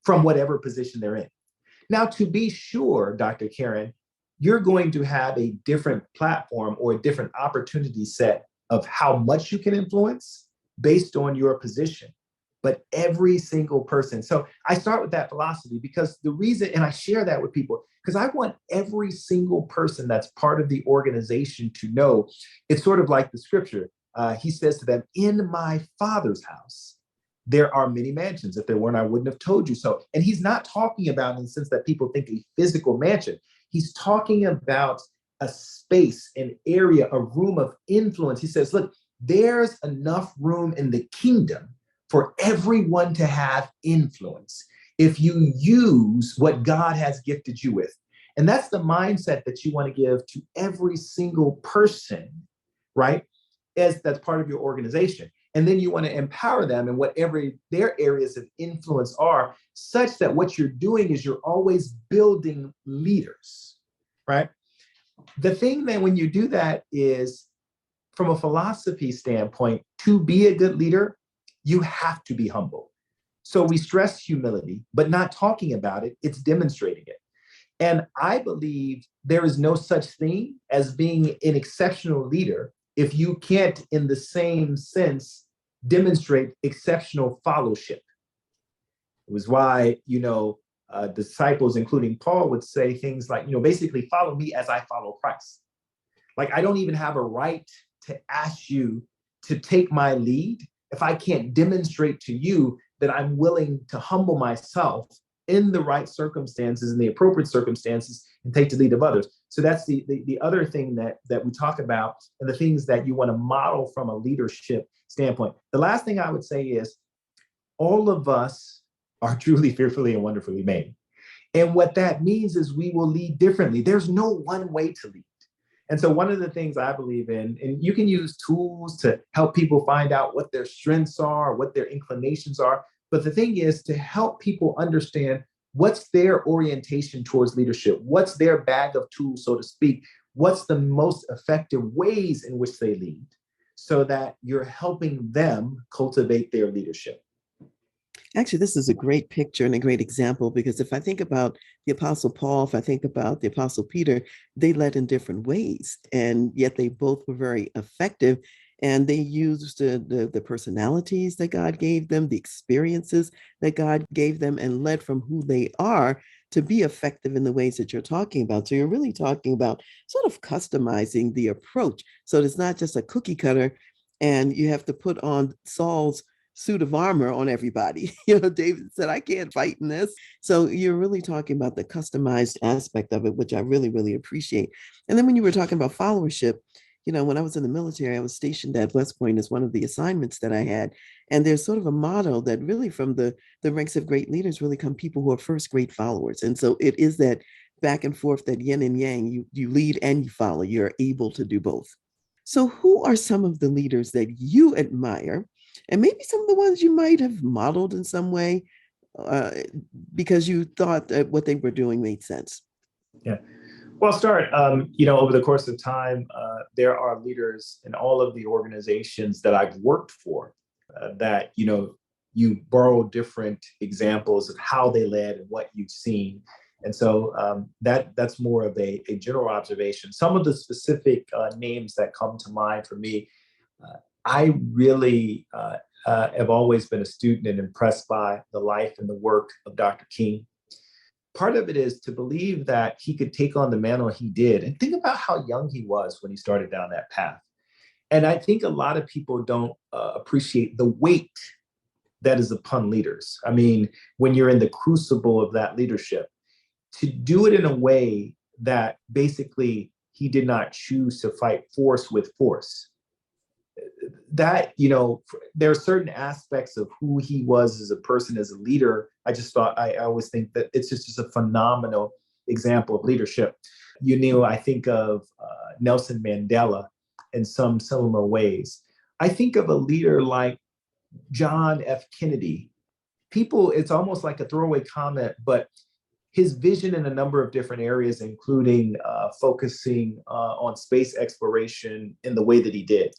S2: from whatever position they're in. Now, to be sure, Dr. Karen, you're going to have a different platform or a different opportunity set of how much you can influence based on your position. But every single person. So I start with that philosophy because the reason, and I share that with people, because I want every single person that's part of the organization to know it's sort of like the scripture. He says to them, in my Father's house, there are many mansions. If there weren't, I wouldn't have told you so. And he's not talking about in the sense that people think a physical mansion. He's talking about a space, an area, a room of influence. He says, look, there's enough room in the kingdom for everyone to have influence if you use what God has gifted you with. And that's the mindset that you want to give to every single person, right? As that's part of your organization. And then you want to empower them in whatever their areas of influence are, such that what you're doing is you're always building leaders, right? The thing that when you do that is, from a philosophy standpoint, to be a good leader, you have to be humble. So we stress humility, but not talking about it, it's demonstrating it. And I believe there is no such thing as being an exceptional leader if you can't, in the same sense, demonstrate exceptional fellowship. It was why, disciples, including Paul, would say things like, basically, follow me as I follow Christ. Like, I don't even have a right to ask you to take my lead if I can't demonstrate to you that I'm willing to humble myself in the right circumstances, in the appropriate circumstances, and take the lead of others. So that's the other thing that we talk about, and the things that you want to model from a leadership standpoint. The last thing I would say is all of us are truly fearfully and wonderfully made. And what that means is we will lead differently. There's no one way to lead. And so one of the things I believe in, and you can use tools to help people find out what their strengths are, what their inclinations are. But the thing is to help people understand what's their orientation towards leadership, what's their bag of tools, so to speak, what's the most effective ways in which they lead, so that you're helping them cultivate their leadership.
S1: Actually, this is a great picture and a great example because if I think about the Apostle Paul, if I think about the Apostle Peter, they led in different ways, and yet they both were very effective. And they used the personalities that God gave them, the experiences that God gave them, and led from who they are to be effective in the ways that you're talking about. So you're really talking about sort of customizing the approach. So it's not just a cookie cutter, and you have to put on Saul's suit of armor on everybody. David said, I can't fight in this. So you're really talking about the customized aspect of it, which I really, really appreciate. And then when you were talking about followership, when I was in the military, I was stationed at West Point as one of the assignments that I had. And there's sort of a motto that really from the ranks of great leaders really come people who are first great followers. And so it is that back and forth, that yin and yang, you lead and you follow. You're able to do both. So who are some of the leaders that you admire and maybe some of the ones you might have modeled in some way uh, because you thought that what they were doing made sense?
S2: Yeah. Well, I'll start. Over the course of time, there are leaders in all of the organizations that I've worked for that, you borrow different examples of how they led and what you've seen. And so that's more of a general observation. Some of the specific names that come to mind for me, I really have always been a student and impressed by the life and the work of Dr. King. Part of it is to believe that he could take on the mantle he did. And think about how young he was when he started down that path. And I think a lot of people don't appreciate the weight that is upon leaders. I mean, when you're in the crucible of that leadership, to do it in a way that basically he did not choose to fight force with force. That, there are certain aspects of who he was as a person, as a leader. I always think that it's just a phenomenal example of leadership. I think of Nelson Mandela in some similar ways. I think of a leader like John F. Kennedy. People, it's almost like a throwaway comment, but his vision in a number of different areas, including focusing on space exploration in the way that he did,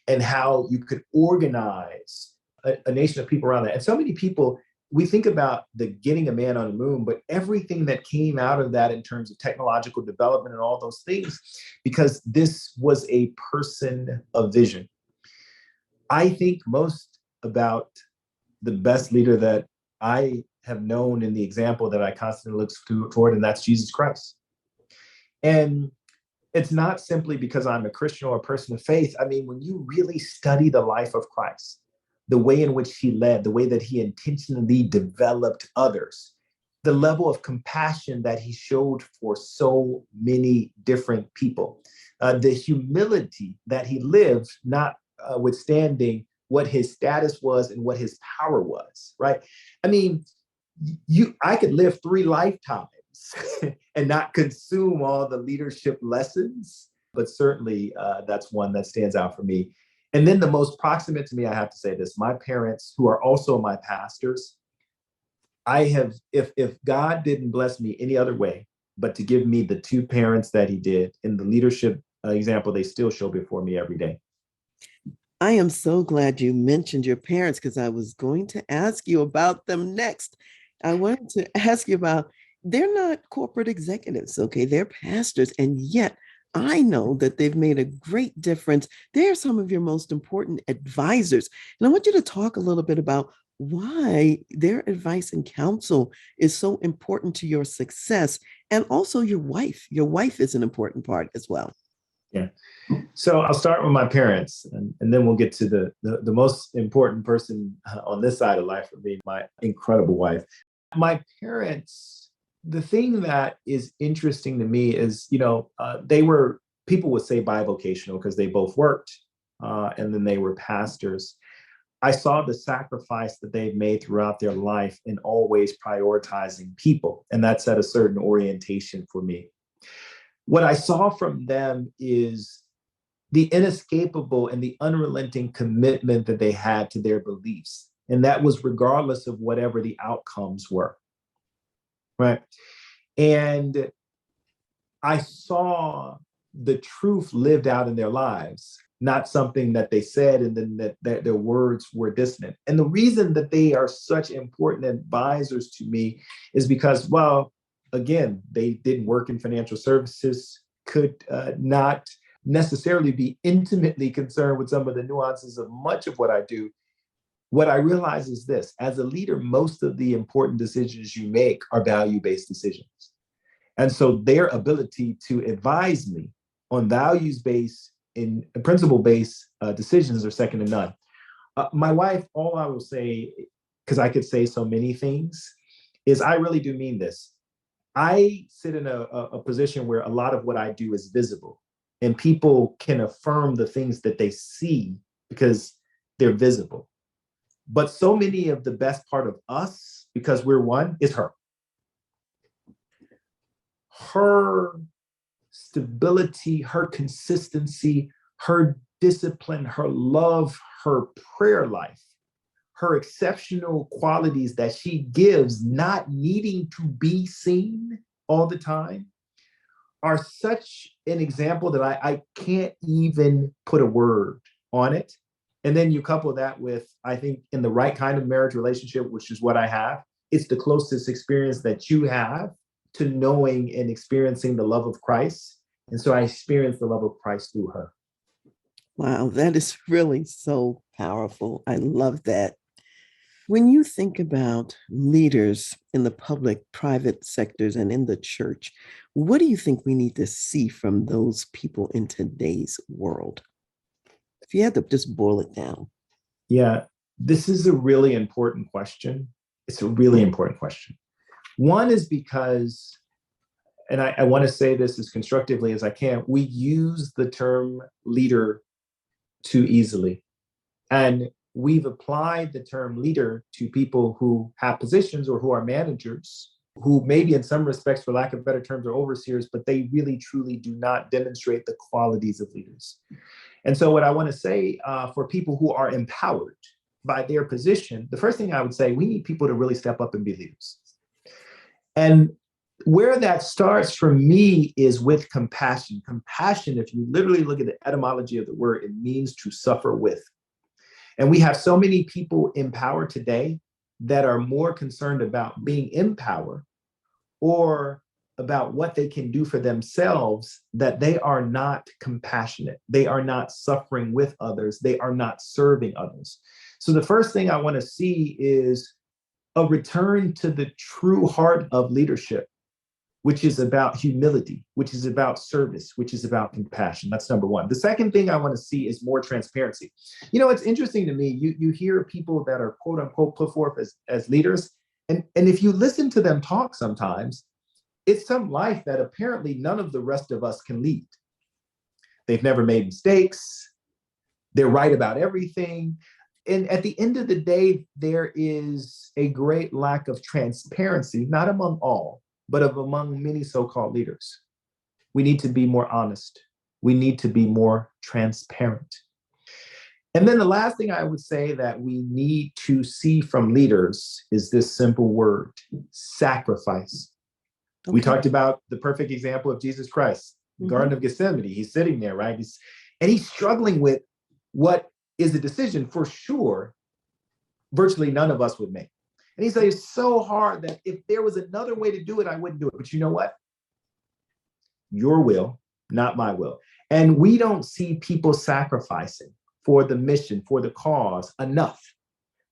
S2: and how you could organize a nation of people around that. And so many people, we think about the getting a man on the moon, but everything that came out of that in terms of technological development and all those things, because this was a person of vision. I think most about the best leader that I have known in the example that I constantly look toward, and that's Jesus Christ. And it's not simply because I'm a Christian or a person of faith. I mean, when you really study the life of Christ, the way in which he led, the way that he intentionally developed others, the level of compassion that he showed for so many different people, the humility that he lived, notwithstanding what his status was and what his power was, right? I mean, I could live 3 lifetimes and not consume all the leadership lessons, but certainly that's one that stands out for me. And then the most proximate to me, I have to say this, my parents, who are also my pastors, if God didn't bless me any other way, but to give me the 2 parents that he did in the leadership example, they still show before me every day.
S1: I am so glad you mentioned your parents because I was going to ask you about them next. I wanted to ask you about, they're not corporate executives, okay? They're pastors, and yet I know that they've made a great difference. They're some of your most important advisors. And I want you to talk a little bit about why their advice and counsel is so important to your success, and also your wife. Your wife is an important part as well.
S2: Yeah. So I'll start with my parents, and then we'll get to the most important person on this side of life for me, my incredible wife. My parents, the thing that is interesting to me is, people would say bivocational because they both worked, and then they were pastors. I saw the sacrifice that they've made throughout their life in always prioritizing people, and that set a certain orientation for me. What I saw from them is the inescapable and the unrelenting commitment that they had to their beliefs. And that was regardless of whatever the outcomes were. Right. And I saw the truth lived out in their lives. not something that they said and then that their words were dissonant. And the reason that they are such important advisors to me is because, well, again, they didn't work in financial services, could not necessarily be intimately concerned with some of the nuances of much of what I do. What I realize is this: as a leader, most of the important decisions you make are value-based decisions. And so their ability to advise me on values-based and principle-based decisions are second to none. My wife, all I will say, because I could say so many things, is I really do mean this. I sit in a position where a lot of what I do is visible, and people can affirm the things that they see because they're visible. But so many of the best part of us, because we're one, is her. Her stability, her consistency, her discipline, her love, her prayer life, her exceptional qualities that she gives, not needing to be seen all the time, are such an example that I can't even put a word on it. And then you couple that with, I think, in the right kind of marriage relationship, which is what I have, it's the closest experience that you have to knowing and experiencing the love of Christ. And so I experienced the love of Christ through her.
S1: Wow, that is really so powerful. I love that. When you think about leaders in the public, private sectors, and in the church, what do you think we need to see from those people in today's world? If you had to just boil it down.
S2: Yeah, this is a really important question. It's a really important question. One is because, and I want to say this as constructively as I can, we use the term leader too easily. And we've applied the term leader to people who have positions or who are managers, who maybe in some respects, for lack of better terms, are overseers, but they really truly do not demonstrate the qualities of leaders. And so what I want to say for people who are empowered by their position, the first thing I would say, we need people to really step up and be leaders. And where that starts for me is with compassion. Compassion, if you literally look at the etymology of the word, it means to suffer with. And we have so many people in power today that are more concerned about being in power or about what they can do for themselves, that they are not compassionate. They are not suffering with others. They are not serving others. So the first thing I want to see is a return to the true heart of leadership, which is about humility, which is about service, which is about compassion. That's number one. The second thing I want to see is more transparency. You know, it's interesting to me, you hear people that are quote unquote put forth as leaders, and if you listen to them talk sometimes, it's some life that apparently none of the rest of us can lead. They've never made mistakes. They're right about everything. And at the end of the day, there is a great lack of transparency, not among all, but among many so-called leaders. We need to be more honest. We need to be more transparent. And then the last thing I would say that we need to see from leaders is this simple word: sacrifice. Okay. We talked about the perfect example of Jesus Christ, the Garden of Gethsemane. He's sitting there, right? He's struggling with what is a decision for sure virtually none of us would make. And he said, it's so hard that if there was another way to do it, I wouldn't do it. But you know what? Your will, not my will. And we don't see people sacrificing for the mission, for the cause enough.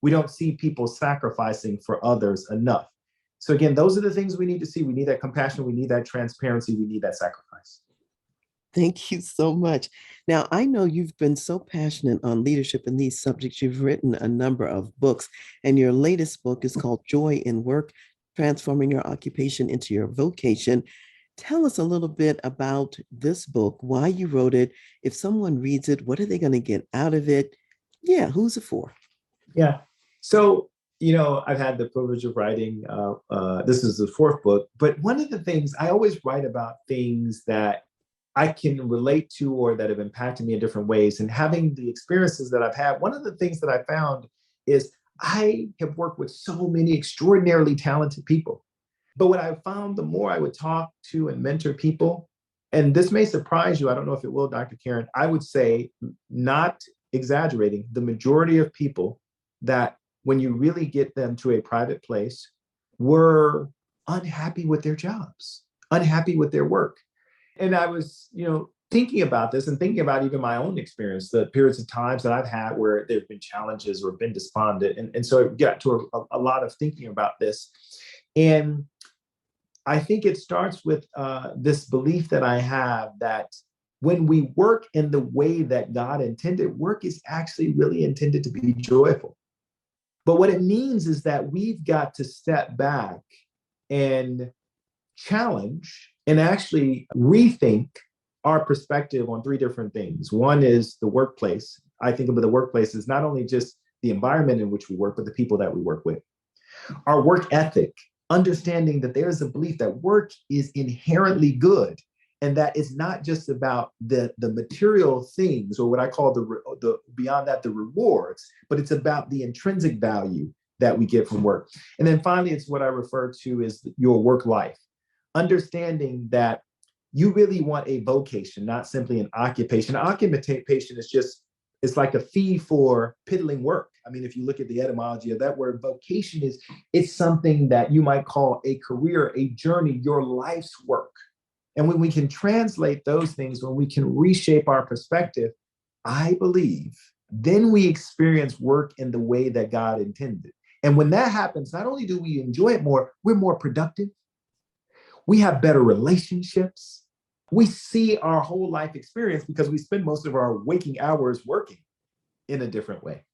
S2: We don't see people sacrificing for others enough. So again, those are the things we need to see. We need that compassion. We need that transparency. We need that sacrifice.
S1: Thank you so much. Now, I know you've been so passionate on leadership in these subjects. You've written a number of books, and your latest book is called Joy in Work, Transforming Your Occupation into Your Vocation. Tell us a little bit about this book, why you wrote it. If someone reads it, what are they going to get out of it? Yeah, who's it for?
S2: Yeah. So, you know, I've had the privilege of writing, this is the fourth book, but one of the things I always write about things that I can relate to or that have impacted me in different ways. And having the experiences that I've had, one of the things that I found is I have worked with so many extraordinarily talented people. But what I found, the more I would talk to and mentor people, And this may surprise you. I don't know if it will, Dr. Karen. I would say, not exaggerating, the majority of people that when you really get them to a private place were unhappy with their jobs, unhappy with their work. And I was, thinking about this and thinking about even my own experience, the periods of times that I've had where there have been challenges or been despondent. And so it got to a lot of thinking about this. And I think it starts with this belief that I have that when we work in the way that God intended, work is actually really intended to be joyful. But what it means is that we've got to step back and challenge and actually rethink our perspective on three different things. One is the workplace. I think of the workplace as not only just the environment in which we work, but the people that we work with. Our work ethic, understanding that there's a belief that work is inherently good and that it's not just about the material things or what I call the beyond that, the rewards, but it's about the intrinsic value that we get from work. And then finally, it's what I refer to as your work life, understanding that you really want a vocation, not simply an occupation. Occupation is just, it's like a fee for piddling work. I mean, if you look at the etymology of that word, vocation it's something that you might call a career, a journey, your life's work. And when we can translate those things, when we can reshape our perspective, I believe then we experience work in the way that God intended. And when that happens, not only do we enjoy it more, we're more productive. We have better relationships. We see our whole life experience because we spend most of our waking hours working in a different way.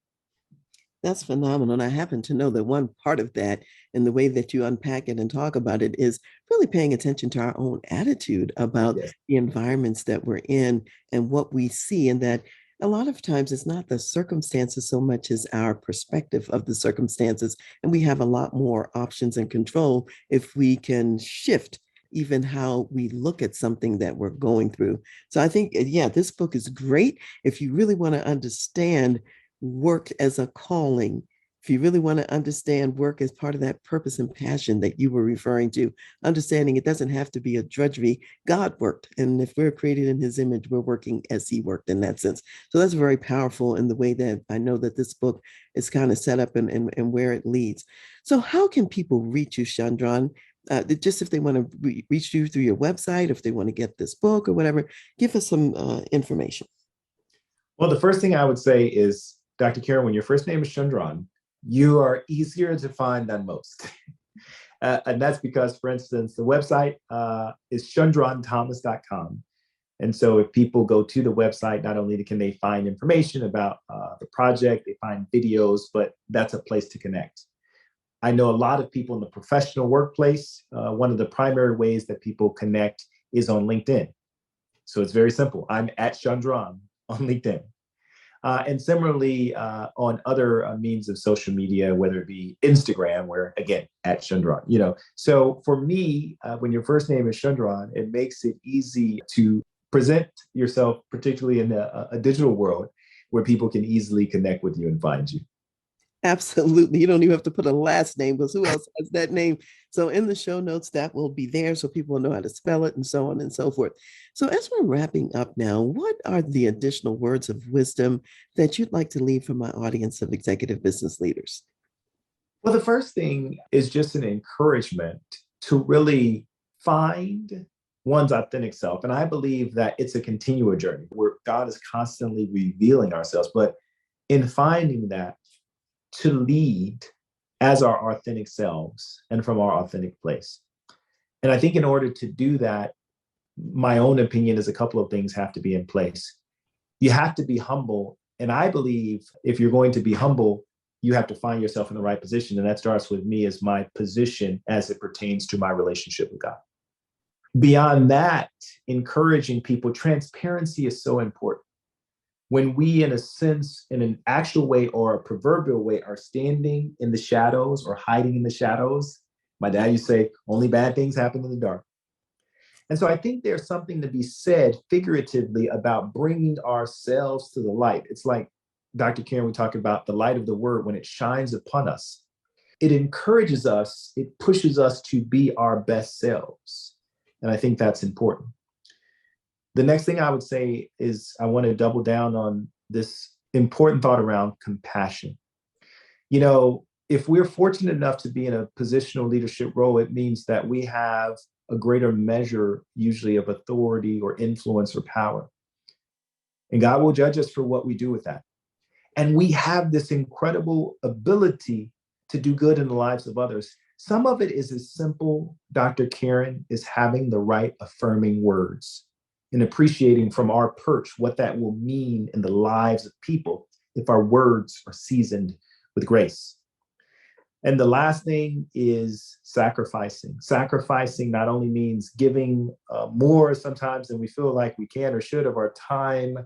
S1: That's phenomenal. And I happen to know that one part of that and the way that you unpack it and talk about it is really paying attention to our own attitude about
S2: Yes.
S1: the environments that we're in and what we see. And that a lot of times it's not the circumstances so much as our perspective of the circumstances. And we have a lot more options and control if we can shift even how we look at something that we're going through. So I think, yeah, this book is great if you really want to understand work as a calling, if you really want to understand work as part of that purpose and passion that you were referring to, understanding it doesn't have to be a drudgery. God worked. And if we're created in his image, we're working as he worked in that sense. So that's very powerful in the way that I know that this book is kind of set up and where it leads. So how can people reach you, Shundrawn? Just if they want to reach you through your website, if they want to get this book or whatever, give us some information.
S2: Well, the first thing I would say is, Dr. Karen, when your first name is Shundrawn, you are easier to find than most. And that's because, for instance, the website is shundrawnthomas.com. And so if people go to the website, not only can they find information about the project, they find videos, but that's a place to connect. I know a lot of people in the professional workplace. One of the primary ways that people connect is on LinkedIn. So it's very simple. I'm at Shundrawn on LinkedIn. And similarly, on other means of social media, whether it be Instagram, where again, at Shundrawn, So for me, when your first name is Shundrawn, it makes it easy to present yourself, particularly in a digital world where people can easily connect with you and find you.
S1: Absolutely. You don't even have to put a last name because who else has that name? So in the show notes, that will be there so people know how to spell it and so on and so forth. So as we're wrapping up now, what are the additional words of wisdom that you'd like to leave for my audience of executive business leaders?
S2: Well, the first thing is just an encouragement to really find one's authentic self. And I believe that it's a continual journey where God is constantly revealing ourselves. But in finding that, to lead as our authentic selves and from our authentic place. And I think in order to do that, my own opinion is a couple of things have to be in place. You have to be humble. And I believe if you're going to be humble, you have to find yourself in the right position. And that starts with me as my position as it pertains to my relationship with God. Beyond that, encouraging people, transparency is so important. When we, in a sense, in an actual way or a proverbial way, are standing in the shadows or hiding in the shadows, my dad used to say, only bad things happen in the dark. And so I think there's something to be said figuratively about bringing ourselves to the light. It's like, Dr. Karen, we talk about the light of the word when it shines upon us. It encourages us, it pushes us to be our best selves. And I think that's important. The next thing I would say is I want to double down on this important thought around compassion. You know, if we're fortunate enough to be in a positional leadership role, it means that we have a greater measure, usually, of authority or influence or power. And God will judge us for what we do with that. And we have this incredible ability to do good in the lives of others. Some of it is as simple, Dr. Karen, is having the right affirming words and appreciating from our perch what that will mean in the lives of people if our words are seasoned with grace. And the last thing is sacrificing. Sacrificing not only means giving more sometimes than we feel like we can or should of our time,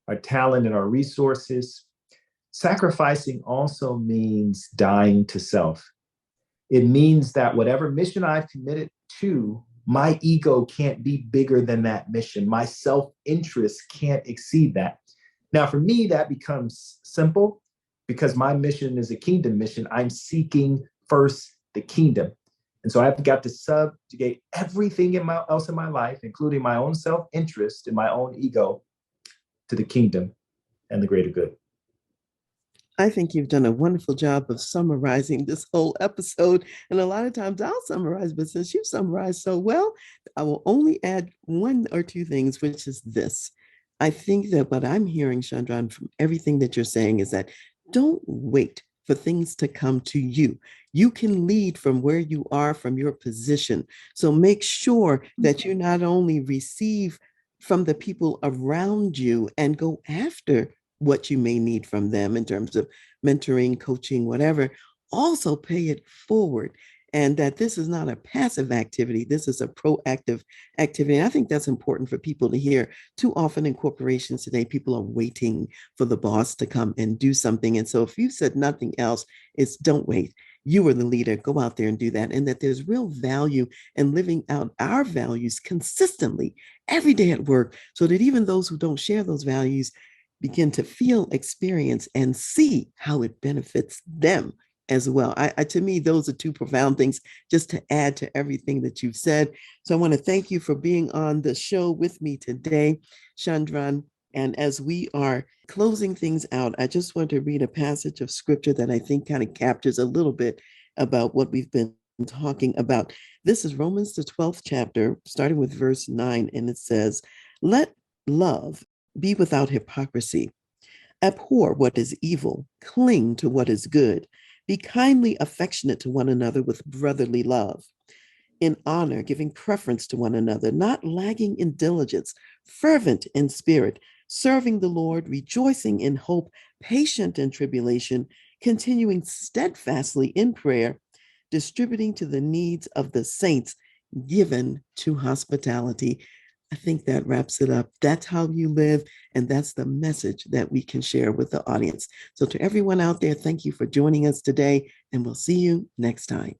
S2: our talent, and our resources. Sacrificing also means dying to self. It means that whatever mission I've committed to, my ego can't be bigger than that mission. My self-interest can't exceed that. Now, for me, that becomes simple because my mission is a kingdom mission. I'm seeking first the kingdom. And so I've got to subjugate everything else in my life, including my own self-interest and my own ego, to the kingdom and the greater good.
S1: I think you've done a wonderful job of summarizing this whole episode. And a lot of times I'll summarize, but since you've summarized so well, I will only add one or two things, which is this. I think that what I'm hearing, Shundrawn, from everything that you're saying is that don't wait for things to come to you. You can lead from where you are, from your position. So make sure that you not only receive from the people around you and go after what you may need from them in terms of mentoring, coaching, whatever, also pay it forward. And that this is not a passive activity, this is a proactive activity. And I think that's important for people to hear. Too often in corporations today, people are waiting for the boss to come and do something. And so if you said nothing else, it's don't wait. You are the leader, go out there and do that. And that there's real value in living out our values consistently every day at work, so that even those who don't share those values begin to feel, experience, and see how it benefits them as well. To me, those are two profound things just to add to everything that you've said. So I want to thank you for being on the show with me today, Shundrawn. And as we are closing things out, I just want to read a passage of scripture that I think kind of captures a little bit about what we've been talking about. This is Romans, the 12th chapter, starting with verse 9, and it says, "Let love be without hypocrisy. Abhor what is evil, cling to what is good. Be kindly affectionate to one another with brotherly love. In honor, giving preference to one another, not lagging in diligence, fervent in spirit, serving the Lord, rejoicing in hope, patient in tribulation, continuing steadfastly in prayer, distributing to the needs of the saints, given to hospitality." I think that wraps it up. That's how you live, and that's the message that we can share with the audience. So to everyone out there, thank you for joining us today, and we'll see you next time.